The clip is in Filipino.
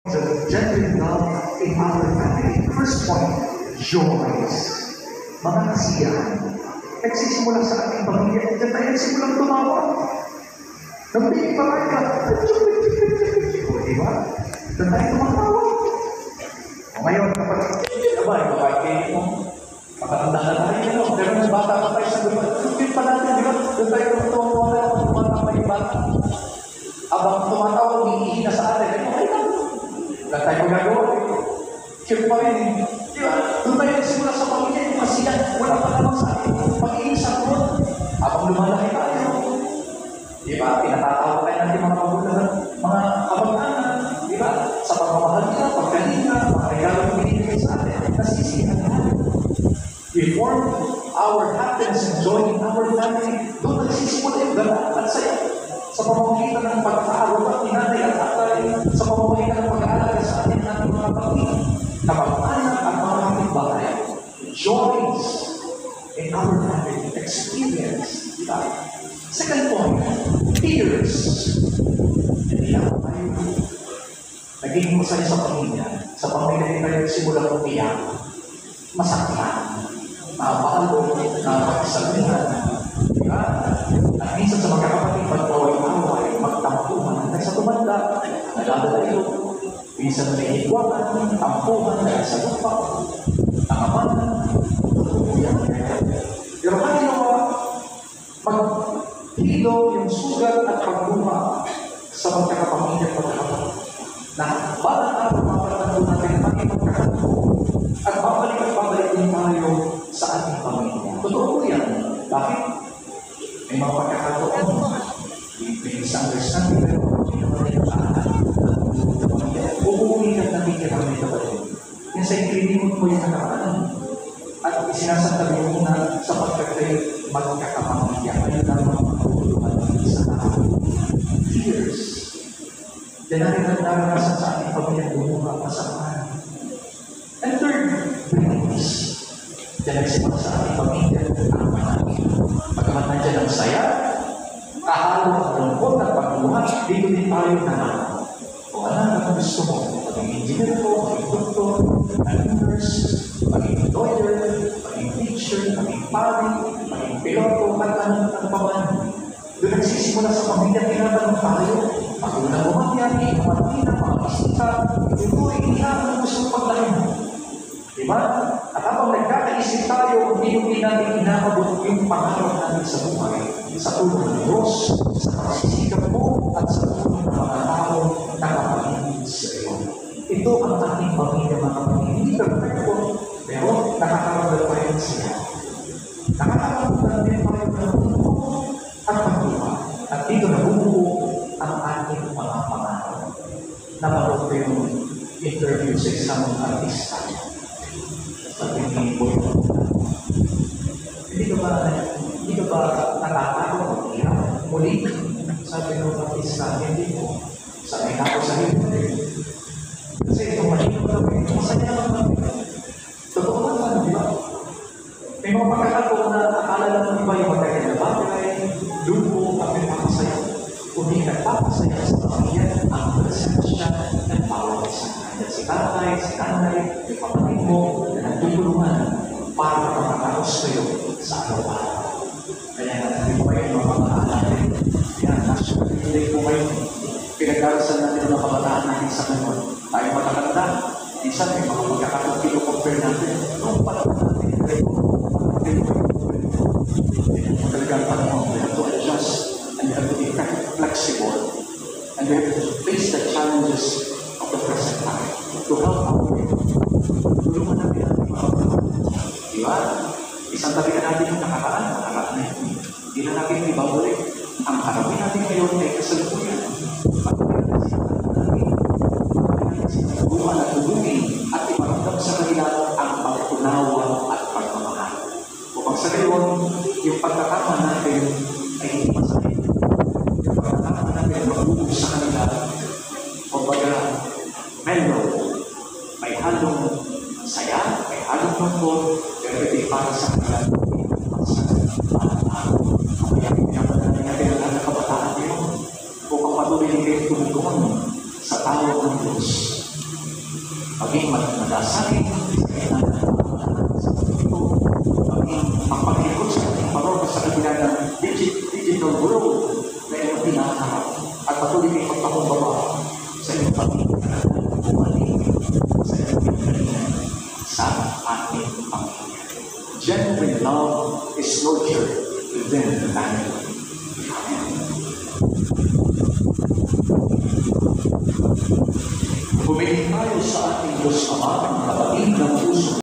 The genuine love in our family. First point, joys. Mga kasiyahan. Nagsisimula sa ating pamilya. Diyan tayo nagsimulang tumawa. Nagpili pa ka. Di ba? Diyan tayo tumatawa. O ngayon, kapag kayo mo, makatanda na tayo. Pero nung bata pa tayo sa lupa, nagpili pa natin, di ba? Diyan tayo tumatawa na kapag tumatawa yung bata. Abang tumatawa, umiihi na sa atin. Okay lang. Wala tayo magagawa. Cute pa rin. Di ba? Doon tayo nagsimula sa pamilya yung kasiyan. Wala pa naman sa atin. Pag-iisang mo. Habang lumalaki tayo. Di ba? Pinatatawa tayo natin mga magulang, mga kamag-anak. Di ba? Sa pagmamahal nila, pagkalinga, mga regalo ng binibigay sa atin. Nasisihan natin. We form our happiness and joy in our family. Doon nagsisimula yung ganda at saya. Sa pamamagitan ng pag-aaral ni nanay at tatay, sa pamamagitan ng pag-aaral sa atin natin mga kapatid, kapag-anak at mga kapitbahay, joys in our family, experience. Diba? Second point, tears. Hindi lang tayo. Naging masaya sa pamilya. Sa pamilya tayo simulang umiyak. Masaktan. Napakalo. Napakasalihan. Diba? At minsan sa magkakapatid, magkaway-away, magtampuhan, dahil sa tumanda, nagdadalayo. Minsan may higwanan, tampuhan, dahil sa lupa, tangaman, tutuyan. Pero kaya maghilo yung sugat at pagbuma sa magkakapamilya at magkakapatid. Na balang araw mapapagod natin ang ating magkakapatid at babalik din tayo sa ating pamilya. Totoo po yan. Bakit? May mga pagkakataon, misunderstanding pero hindi naman yung anak uuwi ka natin kaya kami kapatid. Yan sa ikrilimot mo yung nakaraan at isinasantabi mo na sa pagkakay magkakapamilya kayo na mga matutulungan sa akin. Tears. Yan natin ang naranasan sa ating pamilya bumuha kasamahan. And third, brings. Yan nagsimula sa ating pamilya ang manangin. Pagkaman nandiyan ang saya, kahalo ang lungkot at pagbuhat, dito din tayo naman. Kung ano gusto mo, maging engineer ko, maging doktor, maging nurse, maging lawyer, maging teacher, maging pari, maging piloto, at ano pa man. Doon nagsisimula sa pamilya, tinatanong tayo, magulang bumagyan, pamilya, mga bisita, ito ay inihaman gusto mong paglaki mo. Diba? At habang nagkakaisip tayo, hindi natin inaabot yung pangarap natin sa buhay, sa tulong ng Diyos, sa pagsisikap mo, at sa tulong ng mga tao na kapatid sa iyo. Ito ang ating pamilya, mga kapatid. Hindi perfecto, pero nakakaroon pa rin siya. Nakakaroon pa rin tayo ng tulong at pagbuha. At dito nabubuo ang ating mga pangarap. Namarot ko yung interview sa isang artista. Sabi ng boy, hindi ka ba natatakot? Muli, sabi ng artista, hindi ko. Sabi na ako sa hindi. Kasi itong malino kami, masaya lang kami. Totoo naman, di ba? May mga pagkakataon na akala lang ng iba yung magkakit na bagay, lupo, at nagpapasaya. Kung hindi nagpapasaya sa pamilya, ang presensya ng bawat isa. Si tatay, si nanay, yung kapatid mo, na nagtutulungan para makakapos kayo sa araw-araw. Kaya natin po kayo mga kabataan. Yan, national day po kayo. Pinag-arasan natin ng kabataan natin sa ngayon. Tayo matatanda. Minsan may mga magkakataon kino-compare natin. Noong panahon natin, talagang panahon, we have to adjust and we have to be flexible and we have to face the challenges of the present time to help our people. Tulungan natin ang mga kapatid. Diba? Isang tabi na natin yung nakakaan na yun. Hindi na natin ibabalik. Ang harapin natin ngayon ay kasalukuyan. Pagkakas natin sinubukan at tulungin at iparamdam sa kanila ang pagkunawa at pagmamahal. Upang sa ngayon, yung pagkakama natin ay hindi masakit. Yung pagkakama natin ay magbubog sa kanila. Kumbaga, mellow, may halong saya, may halong lungkot, pero ito'y para sa kanila kaya pinapadala natin ang kabataan ngayon upang patuloy kayo tumutulong sa tawag ng Diyos maging madasakit, sa pagkito, maging magpaglikod sa ating parokya sa kabila ng digital world na iyong pinaharap at patuloy kay pagpakumbaba sa iyong pamilya at bumalik sa iyong pinagalingan sa ating pamilya. Genuine love is nurtured within the family. Amen. Bumili tayo sa ating Diyos